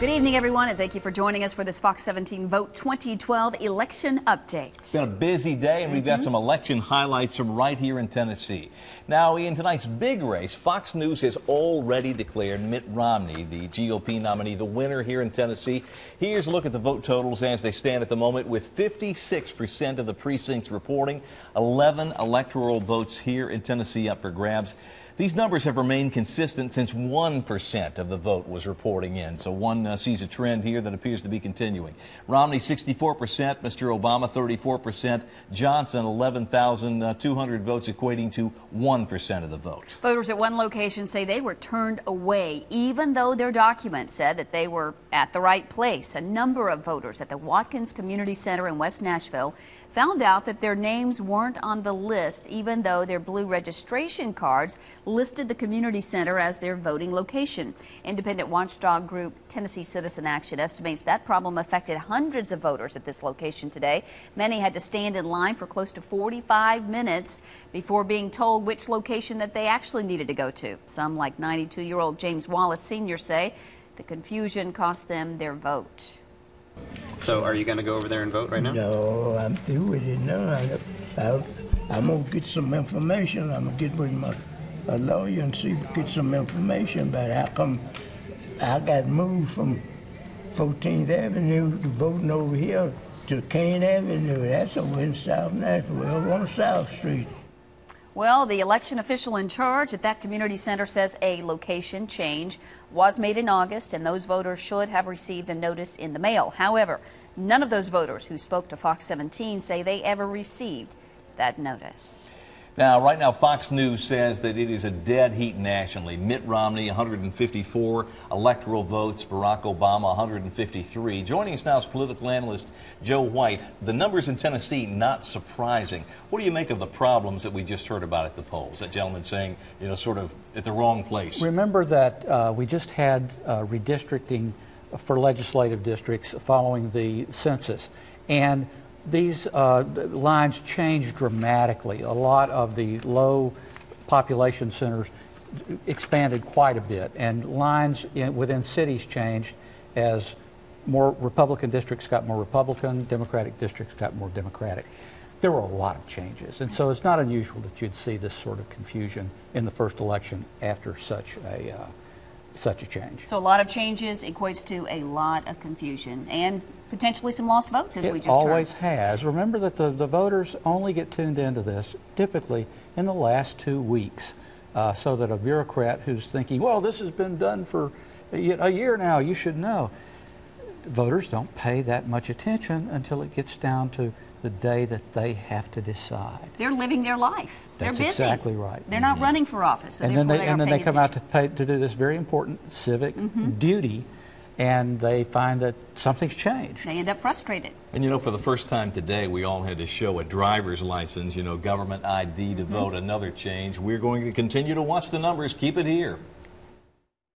Good evening, everyone, and thank you for joining us for this Fox 17 Vote 2012 election update. It's been a busy day, and we've got some election highlights from right here in Tennessee. Now, in tonight's big race, Fox News has already declared Mitt Romney, the GOP nominee, the winner here in Tennessee. Here's a look at the vote totals as they stand at the moment, with 56% of the precincts reporting, 11 electoral votes here in Tennessee up for grabs. These numbers have remained consistent since 1% of the vote was reporting in. So one sees a trend here that appears to be continuing. Romney 64%, Mr. Obama 34%, Johnson 11,200 votes, equating to 1% of the vote. Voters at one location say they were turned away, even though their documents said that they were at the right place. A number of voters at the Watkins Community Center in West Nashville found out that their names weren't on the list, even though their blue registration cards listed the community center as their voting location. Independent watchdog group Tennessee Citizen Action estimates that problem affected hundreds of voters at this location today. Many had to stand in line for close to 45 minutes before being told which location that they actually needed to go to. Some, like 92-year-old James Wallace Sr., say the confusion cost them their vote. So are you going to go over there and vote right now? No, I'm through with it now. I'm going to get some information. I'm going to get with a lawyer and get some information about how come I got moved from 14th Avenue to voting over here to Kayne Avenue. That's over in South Nashville, over on South Street. Well, the election official in charge at that community center says a location change was made in August, and those voters should have received a notice in the mail. However, none of those voters who spoke to Fox 17 say they ever received that notice. Now, right now, Fox News says that it is a dead heat nationally. Mitt Romney, 154 electoral votes. Barack Obama, 153. Joining us now is political analyst Joe White. The numbers in Tennessee, not surprising. What do you make of the problems that we just heard about at the polls? That gentleman saying, you know, sort of at the wrong place. Remember that we just had redistricting for legislative districts following the census. And these lines changed dramatically. A lot of the low population centers expanded quite a bit, and lines within cities changed as more Republican districts got more Republican, Democratic districts got more Democratic. There were a lot of changes, and so it's not unusual that you'd see this sort of confusion in the first election after such a change. So a lot of changes equates to a lot of confusion and potentially some lost votes, as we just heard. It always has. Remember that the voters only get tuned into this typically in the last 2 weeks, so that a bureaucrat who's thinking, well, this has been done for a year now, you should know. Voters don't pay that much attention until it gets down to the day that they have to decide. They're living their life. That's They're busy. Exactly right. They're not running for office. So and then they come out to do this very important civic duty, and they find that something's changed. They end up frustrated. And you know, for the first time today, we all had to show a driver's license, you know, government ID to vote. Another change. We're going to continue to watch the numbers. Keep it here.